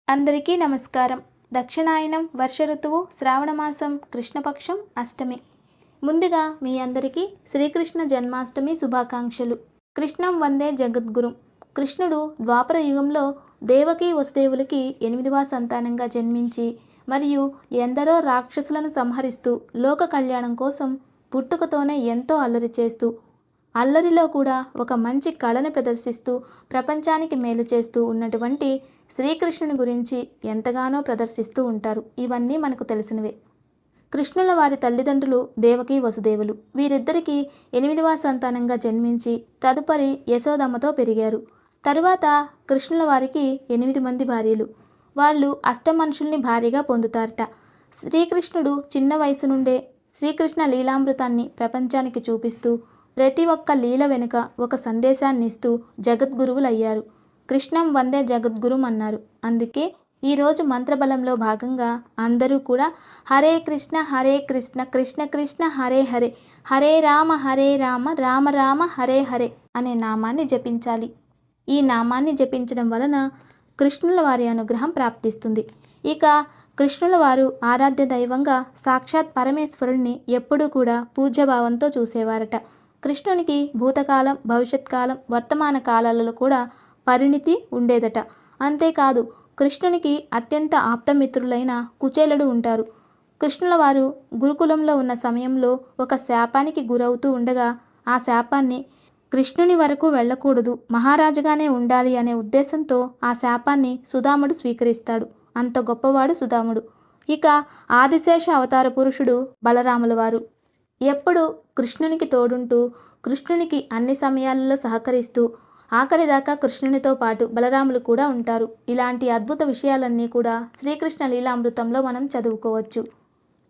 అందరికీ నమస్కారం. దక్షిణాయనం వర్ష ఋతువు శ్రావణమాసం కృష్ణపక్షం అష్టమి. ముందుగా మీ అందరికీ శ్రీకృష్ణ జన్మాష్టమి శుభాకాంక్షలు. కృష్ణం వందే జగద్గురుం. కృష్ణుడు ద్వాపర యుగంలో దేవకీ వసుదేవులకి 8వ సంతానంగా జన్మించి మరియు ఎందరో రాక్షసులను సంహరిస్తూ లోక కళ్యాణం కోసం పుట్టుకతోనే ఎంతో అల్లరి చేస్తూ, అల్లరిలో కూడా ఒక మంచి కళను ప్రదర్శిస్తూ ప్రపంచానికి మేలు చేస్తూ ఉన్నటువంటి శ్రీకృష్ణుని గురించి ఎంతగానో ప్రదర్శిస్తూ ఉంటారు. ఇవన్నీ మనకు తెలిసినవే. కృష్ణుల వారి తల్లిదండ్రులు దేవకీ వసుదేవులు. వీరిద్దరికీ 8వ సంతానంగా జన్మించి తదుపరి యశోదమ్మతో పెరిగారు. తరువాత కృష్ణుల వారికి 8 మంది భార్యలు. వాళ్ళు అష్టమనుషుల్ని భార్యగా పొందుతారట. శ్రీకృష్ణుడు చిన్న వయసు నుండే శ్రీకృష్ణ లీలామృతాన్ని ప్రపంచానికి చూపిస్తూ ప్రతి ఒక్క లీల వెనుక ఒక సందేశాన్ని ఇస్తూ జగద్గురువులయ్యారు. కృష్ణం వందే జగద్గురుం అన్నారు. అందుకే ఈరోజు మంత్రబలంలో భాగంగా అందరూ కూడా హరే కృష్ణ కృష్ణ కృష్ణ హరే హరే, హరే రామ రామ రామ హరే హరే అనే నామాన్ని జపించాలి. ఈ నామాన్ని జపించడం వలన కృష్ణుల వారి అనుగ్రహం ప్రాప్తిస్తుంది. ఇక కృష్ణుల వారు ఆరాధ్య దైవంగా సాక్షాత్ పరమేశ్వరుణ్ణి ఎప్పుడూ కూడా పూజ్యభావంతో చూసేవారట. కృష్ణునికి భూతకాలం, భవిష్యత్ కాలం, వర్తమాన కాలాలలో కూడా పరిణితి ఉండేదట. అంతేకాదు కృష్ణునికి అత్యంత ఆప్తమిత్రులైన కుచేలుడు ఉంటారు. కృష్ణుల వారు గురుకులంలో ఉన్న సమయంలో ఒక శాపానికి గురవుతూ ఉండగా ఆ శాపాన్ని కృష్ణుని వరకు వెళ్ళకూడదు, మహారాజుగానే ఉండాలి అనే ఉద్దేశంతో ఆ శాపాన్ని సుదాముడు స్వీకరిస్తాడు. అంత గొప్పవాడు సుదాముడు. ఇక ఆదిశేష అవతార పురుషుడు బలరాముల వారు. ఎప్పుడు కృష్ణునికి తోడుంటూ కృష్ణునికి అన్ని సమయాలలో సహకరిస్తూ ఆఖరిదాకా కృష్ణునితో పాటు బలరాములు కూడా ఉంటారు. ఇలాంటి అద్భుత విషయాలన్నీ కూడా శ్రీకృష్ణ లీలామృతంలో మనం చదువుకోవచ్చు.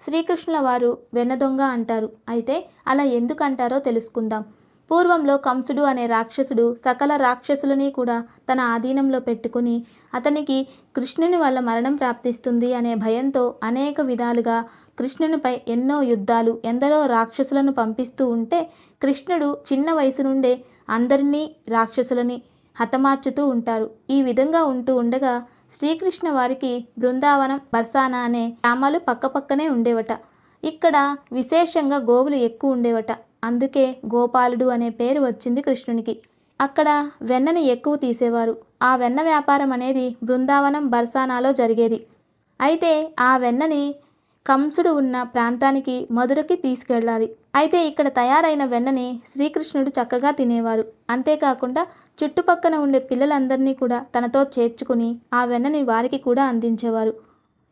శ్రీకృష్ణుల వారు వెన్నదొంగ అంటారు. అయితే అలా ఎందుకు అంటారో తెలుసుకుందాం. పూర్వంలో కంసుడు అనే రాక్షసుడు సకల రాక్షసులని కూడా తన ఆధీనంలో పెట్టుకుని అతనికి కృష్ణుని వల్ల మరణం ప్రాప్తిస్తుంది అనే భయంతో అనేక విధాలుగా కృష్ణునిపై ఎన్నో యుద్ధాలు, ఎందరో రాక్షసులను పంపిస్తూ ఉంటే కృష్ణుడు చిన్న వయసు నుండే అందరినీ రాక్షసులని హతమార్చుతూ ఉంటారు. ఈ విధంగా ఉంటూ ఉండగా శ్రీకృష్ణ వారికి బృందావనం, బర్సానా అనే గ్రామాలు పక్కపక్కనే ఉండేవట. ఇక్కడ విశేషంగా గోవులు ఎక్కువ ఉండేవట. అందుకే గోపాలుడు అనే పేరు వచ్చింది కృష్ణునికి. అక్కడ వెన్నని ఎక్కువ తీసేవారు. ఆ వెన్న వ్యాపారం అనేది బృందావనం, బర్సానాలో జరిగేది. అయితే ఆ వెన్నని కంసుడు ఉన్న ప్రాంతానికి మధురకి తీసుకెళ్ళాలి. అయితే ఇక్కడ తయారైన వెన్నని శ్రీకృష్ణుడు చక్కగా తినేవారు. అంతేకాకుండా చుట్టుపక్కన ఉండే పిల్లలందరినీ కూడా తనతో చేర్చుకుని ఆ వెన్నని వారికి కూడా అందించేవారు.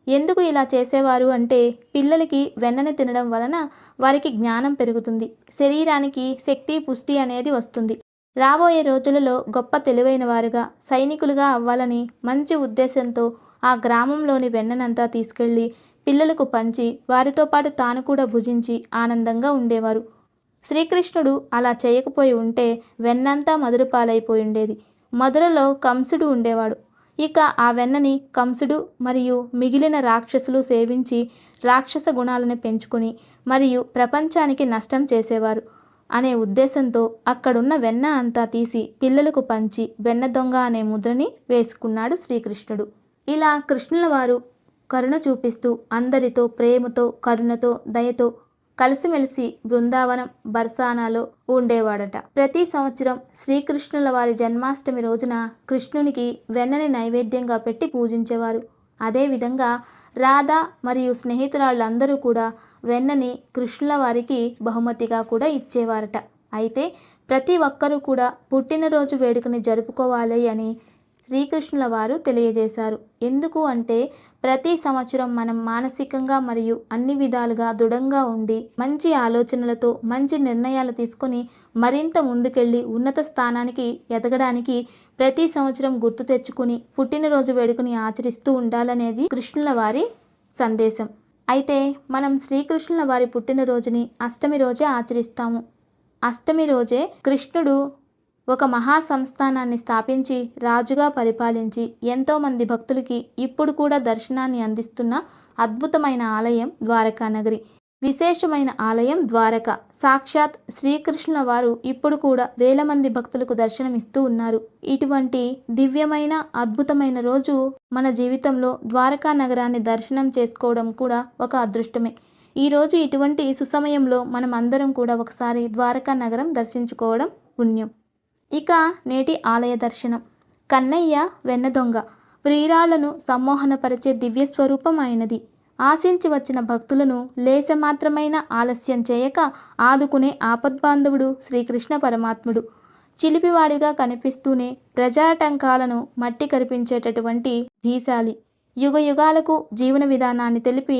ఎందుకు ఇలా చేసేవారు అంటే పిల్లలకి వెన్నని తినడం వలన వారికి జ్ఞానం పెరుగుతుంది, శరీరానికి శక్తి, పుష్టి అనేది వస్తుంది. రాబోయే రోజులలో గొప్ప తెలివైన వారుగా, సైనికులుగా అవ్వాలని మంచి ఉద్దేశంతో ఆ గ్రామంలోని వెన్ననంతా తీసుకెళ్ళి పిల్లలకు పంచి వారితో పాటు తాను కూడా భుజించి ఆనందంగా ఉండేవారు. శ్రీకృష్ణుడు అలా చేయకపోయి ఉంటే వెన్నంతా మధురపాలైపోయి ఉండేది. మధురలో కంసుడు ఉండేవాడు. ఇక ఆ వెన్నని కంసుడు మరియు మిగిలిన రాక్షసులు సేవించి రాక్షస గుణాలను పెంచుకొని మరియు ప్రపంచానికి నష్టం చేసేవారు అనే ఉద్దేశంతో అక్కడున్న వెన్న అంతా తీసి పిల్లలకు పంచి వెన్న దొంగ అనే ముద్రని వేసుకున్నాడు శ్రీకృష్ణుడు. ఇలా కృష్ణుల వారు కరుణ చూపిస్తూ అందరితో ప్రేమతో, కరుణతో, దయతో కలిసిమెలిసి బృందావనం, బర్సానాలో ఉండేవాడట. ప్రతి సంవత్సరం శ్రీకృష్ణుల వారి జన్మాష్టమి రోజున కృష్ణునికి వెన్నని నైవేద్యంగా పెట్టి పూజించేవారు. అదేవిధంగా రాధ మరియు స్నేహితురాళ్ళందరూ కూడా వెన్నని కృష్ణుల వారికి బహుమతిగా కూడా ఇచ్చేవారట. అయితే ప్రతి ఒక్కరూ కూడా పుట్టినరోజు వేడుకని జరుపుకోవాలి అని శ్రీకృష్ణుల వారు తెలియజేశారు. ఎందుకు అంటే ప్రతి సంవత్సరం మనం మానసికంగా మరియు అన్ని విధాలుగా దృఢంగా ఉండి మంచి ఆలోచనలతో మంచి నిర్ణయాలు తీసుకొని మరింత ముందుకెళ్ళి ఉన్నత స్థానానికి ఎదగడానికి ప్రతి సంవత్సరం గుర్తు తెచ్చుకుని పుట్టినరోజు వేడుకని ఆచరిస్తూ ఉండాలనేది కృష్ణుల వారి సందేశం. అయితే మనం శ్రీకృష్ణుల వారి పుట్టినరోజుని అష్టమి రోజే ఆచరిస్తాము. అష్టమి రోజే కృష్ణుడు ఒక మహా సంస్థానాన్ని స్థాపించి రాజుగా పరిపాలించి ఎంతోమంది భక్తులకి ఇప్పుడు కూడా దర్శనాన్ని అందిస్తున్న అద్భుతమైన ఆలయం ద్వారకా నగరి. విశేషమైన ఆలయం ద్వారక. సాక్షాత్ శ్రీకృష్ణుల వారు ఇప్పుడు కూడా వేల మంది భక్తులకు దర్శనమిస్తూ ఉన్నారు. ఇటువంటి దివ్యమైన అద్భుతమైన రోజు మన జీవితంలో ద్వారకా నగరాన్ని దర్శనం చేసుకోవడం కూడా ఒక అదృష్టమే. ఈరోజు ఇటువంటి సుసమయంలో మనం అందరం కూడా ఒకసారి ద్వారకా నగరం దర్శించుకోవడం పుణ్యం. ఇక నేటి ఆలయ దర్శనం. కన్నయ్య వెన్నదొంగ ప్రియురాళ్లను సమ్మోహనపరిచే దివ్యస్వరూపం అయినది. ఆశించి వచ్చిన భక్తులను లేశమాత్రమైన ఆలస్యం చేయక ఆదుకునే ఆపద్బాంధవుడు శ్రీకృష్ణ పరమాత్ముడు. చిలిపివాడిగా కనిపిస్తూనే ప్రజాటంకాలను మట్టి కరిపించేటటువంటి ధీశాలి. యుగయుగాలకు జీవన విధానాన్ని తెలిపి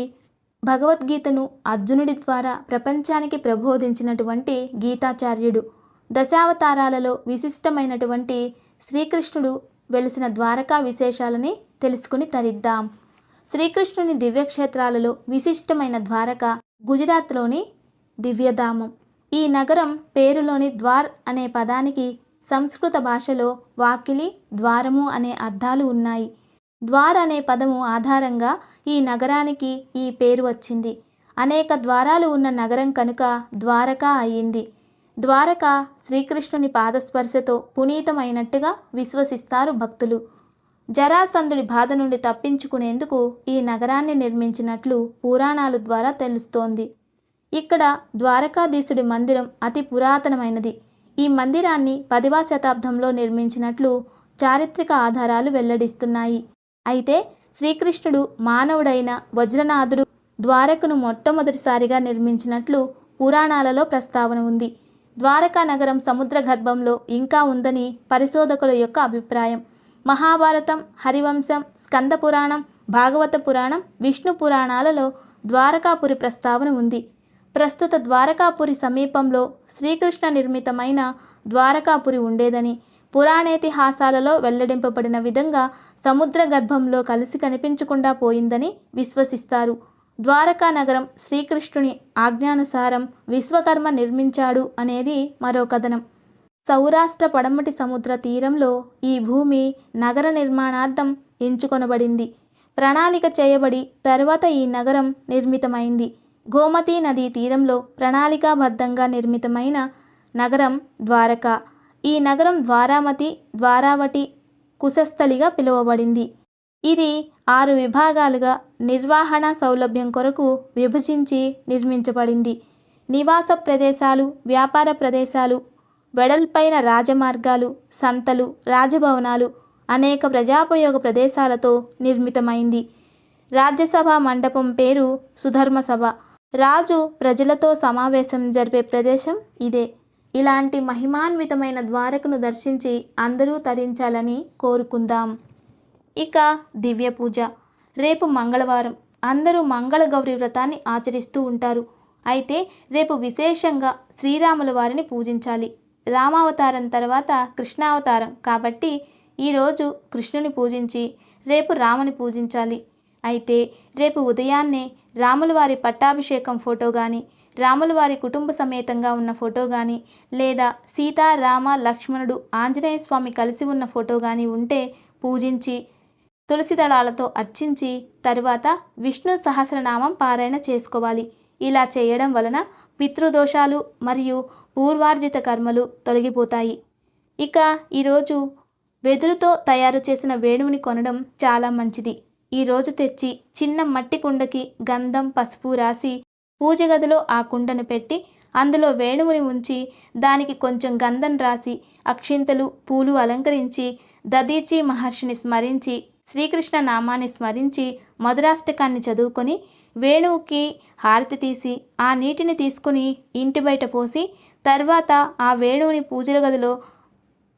భగవద్గీతను అర్జునుడి ద్వారా ప్రపంచానికి ప్రబోధించినటువంటి గీతాచార్యుడు. దశావతారాలలో విశిష్టమైనటువంటి శ్రీకృష్ణుడు వెలిసిన ద్వారకా విశేషాలని తెలుసుకుని తరిద్దాం. శ్రీకృష్ణుని దివ్యక్షేత్రాలలో విశిష్టమైన ద్వారక గుజరాత్లోని దివ్యధామం. ఈ నగరం పేరులోని ద్వార్ అనే పదానికి సంస్కృత భాషలో వాకిలి, ద్వారము అనే అర్థాలు ఉన్నాయి. ద్వార్ అనే పదము ఆధారంగా ఈ నగరానికి ఈ పేరు వచ్చింది. అనేక ద్వారాలు ఉన్న నగరం కనుక ద్వారకా అయ్యింది. ద్వారక శ్రీకృష్ణుని పాదస్పర్శతో పునీతమైనట్టుగా విశ్వసిస్తారు భక్తులు. జరాసంధుడి బాధ నుండి తప్పించుకునేందుకు ఈ నగరాన్ని నిర్మించినట్లు పురాణాల ద్వారా తెలుస్తోంది. ఇక్కడ ద్వారకాధీశుడి మందిరం అతి పురాతనమైనది. ఈ మందిరాన్ని 10వ శతాబ్దంలో నిర్మించినట్లు చారిత్రక ఆధారాలు వెల్లడిస్తున్నాయి. అయితే శ్రీకృష్ణుడు మానవుడైన వజ్రనాథుడు ద్వారకను మొట్టమొదటిసారిగా నిర్మించినట్లు పురాణాలలో ప్రస్తావన ఉంది. ద్వారకా నగరం సముద్ర గర్భంలో ఇంకా ఉందని పరిశోధకుల యొక్క అభిప్రాయం. మహాభారతం, హరివంశం, స్కంద పురాణం, భాగవత పురాణం, విష్ణు పురాణాలలో ద్వారకాపురి ప్రస్తావన ఉంది. ప్రస్తుత ద్వారకాపురి సమీపంలో శ్రీకృష్ణ నిర్మితమైన ద్వారకాపురి ఉండేదని, పురాణేతిహాసాలలో వెల్లడింపబడిన విధంగా సముద్ర గర్భంలో కలిసి కనిపించకుండా పోయిందని విశ్వసిస్తారు. ద్వారకా నగరం శ్రీకృష్ణుని ఆజ్ఞానుసారం విశ్వకర్మ నిర్మించాడు అనేది మరో కథనం. సౌరాష్ట్ర పడమటి సముద్ర తీరంలో ఈ భూమి నగర నిర్మాణార్థం ఎంచుకొనబడింది. ప్రణాళిక చేయబడి తరువాత ఈ నగరం నిర్మితమైంది. గోమతీ నదీ తీరంలో ప్రణాళికాబద్ధంగా నిర్మితమైన నగరం ద్వారక. ఈ నగరం ద్వారామతి, ద్వారావటి, కుశస్థలిగా పిలువబడింది. ఇది 6 విభాగాలుగా నిర్వహణ సౌలభ్యం కొరకు విభజించి నిర్మించబడింది. నివాస ప్రదేశాలు, వ్యాపార ప్రదేశాలు, వెడల్పైన రాజమార్గాలు, సంతలు, రాజభవనాలు, అనేక ప్రజాపయోగ ప్రదేశాలతో నిర్మితమైంది. రాజ్యసభ మండపం పేరు సుధర్మసభ. రాజు ప్రజలతో సమావేశం జరిపే ప్రదేశం ఇదే. ఇలాంటి మహిమాన్వితమైన ద్వారకను దర్శించి అందరూ తరించాలని కోరుకుందాం. ఇక దివ్య పూజ. రేపు మంగళవారం. అందరూ మంగళగౌరి వ్రతాన్ని ఆచరిస్తూ ఉంటారు. అయితే రేపు విశేషంగా శ్రీరాముల వారిని పూజించాలి. రామావతారం తర్వాత కృష్ణావతారం కాబట్టి ఈరోజు కృష్ణుని పూజించి రేపు రాముని పూజించాలి. అయితే రేపు ఉదయాన్నే రాముల వారి పట్టాభిషేకం ఫోటో కానీ, రాముల వారి కుటుంబ సమేతంగా ఉన్న ఫోటో కానీ, లేదా సీతా, రామ, లక్ష్మణుడు, ఆంజనేయ స్వామి కలిసి ఉన్న ఫోటో కానీ ఉంటే పూజించి తులసి దళాలతో అర్చించి తరువాత విష్ణు సహస్రనామం పారాయణ చేసుకోవాలి. ఇలా చేయడం వలన పితృదోషాలు మరియు పూర్వార్జిత కర్మలు తొలగిపోతాయి. ఇక ఈరోజు వెదురుతో తయారు చేసిన వేణువుని కొనడం చాలా మంచిది. ఈరోజు తెచ్చి చిన్న మట్టి కుండకి గంధం, పసుపు రాసి పూజ గదిలో ఆ కుండను పెట్టి అందులో వేణువుని ఉంచి దానికి కొంచెం గంధం రాసి అక్షింతలు, పూలు అలంకరించి దదీచి మహర్షిని స్మరించి శ్రీకృష్ణ నామాన్ని స్మరించి మధురాష్టకాన్ని చదువుకొని వేణువుకి హారతి తీసి ఆ నీటిని తీసుకుని ఇంటి బయట పోసి తర్వాత ఆ వేణువుని పూజల గదిలో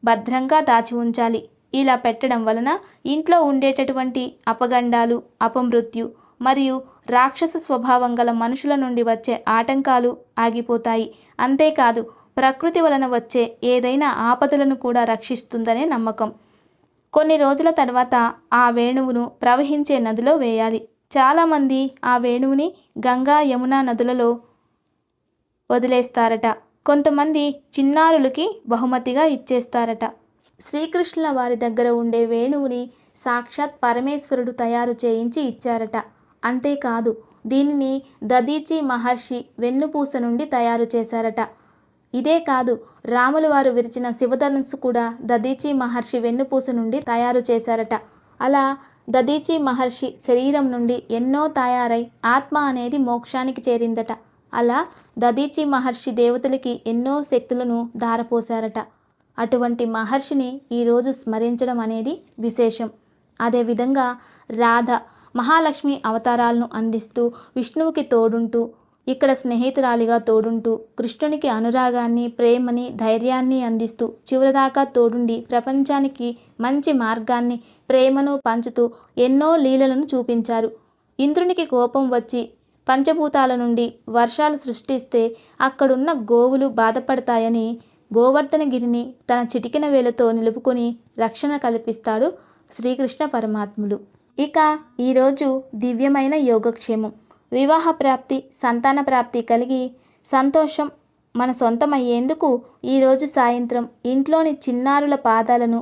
భద్రంగా దాచి ఉంచాలి. ఇలా పెట్టడం వలన ఇంట్లో ఉండేటటువంటి అపగండాలు, అపమృత్యు మరియు రాక్షస స్వభావం గల మనుషుల నుండి వచ్చే ఆటంకాలు ఆగిపోతాయి. అంతేకాదు ప్రకృతి వలన వచ్చే ఏదైనా ఆపదలను కూడా రక్షిస్తుందనే నమ్మకం. కొన్ని రోజుల తర్వాత ఆ వేణువును ప్రవహించే నదిలో వేయాలి. చాలామంది ఆ వేణువుని గంగా, యమున నదులలో వదిలేస్తారట. కొంతమంది చిన్నారులకి బహుమతిగా ఇచ్చేస్తారట. శ్రీకృష్ణుల వారి దగ్గర ఉండే వేణువుని సాక్షాత్ పరమేశ్వరుడు తయారు చేయించి ఇచ్చారట. అంతేకాదు దీనిని దదీచి మహర్షి వెన్నుపూస నుండి తయారు చేశారట. ఇదే కాదు, రాముల వారు విరిచిన శివధనుస్సు కూడా దదీచి మహర్షి వెన్నుపూస నుండి తయారు చేశారట. అలా దదీచి మహర్షి శరీరం నుండి ఎన్నో తయారై ఆత్మ అనేది మోక్షానికి చేరిందట. అలా దదీచి మహర్షి దేవతలకి ఎన్నో శక్తులను ధారపోశారట. అటువంటి మహర్షిని ఈరోజు స్మరించడం అనేది విశేషం. అదేవిధంగా రాధ మహాలక్ష్మి అవతారాలను అందిస్తూ విష్ణువుకి తోడుంటూ, ఇక్కడ స్నేహితురాలిగా తోడుంటూ, కృష్ణునికి అనురాగాన్ని, ప్రేమని, ధైర్యాన్ని అందిస్తూ, చివరిదాకా తోడుండి ప్రపంచానికి మంచి మార్గాన్ని, ప్రేమను పంచుతూ ఎన్నో లీలలను చూపించారు. ఇంద్రునికి కోపం వచ్చి పంచభూతాల నుండి వర్షాలు సృష్టిస్తే అక్కడున్న గోవులు బాధపడతాయని గోవర్ధనగిరిని తన చిటికెన వేలతో నిలుపుకొని రక్షణ కల్పిస్తాడు శ్రీకృష్ణ పరమాత్ముడు. ఇక ఈరోజు దివ్యమైన యోగక్షేమం, వివాహ ప్రాప్తి, సంతాన ప్రాప్తి కలిగి సంతోషం మన సొంతమయ్యేందుకు ఈరోజు సాయంత్రం ఇంట్లోని చిన్నారుల పాదాలను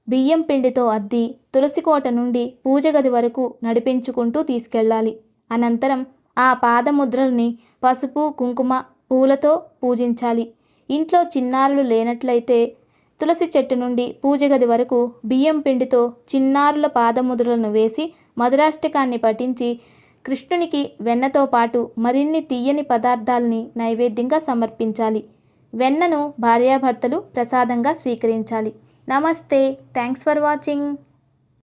బియ్యం పిండితో అద్ది తులసికోట నుండి పూజ గది వరకు నడిపించుకుంటూ తీసుకెళ్ళాలి. అనంతరం ఆ పాదముద్రల్ని పసుపు, కుంకుమ, పూలతో పూజించాలి. ఇంట్లో చిన్నారులు లేనట్లయితే తులసి చెట్టు నుండి పూజ గది వరకు బియ్యం పిండితో చిన్నారుల పాదముద్రలను వేసి మధురాష్టకాన్ని పఠించి కృష్ణునికి వెన్నతో పాటు మరిన్ని తీయని పదార్థాలని నైవేద్యంగా సమర్పించాలి. వెన్నను భార్యాభర్తలు ప్రసాదంగా స్వీకరించాలి. నమస్తే. Thanks for watching.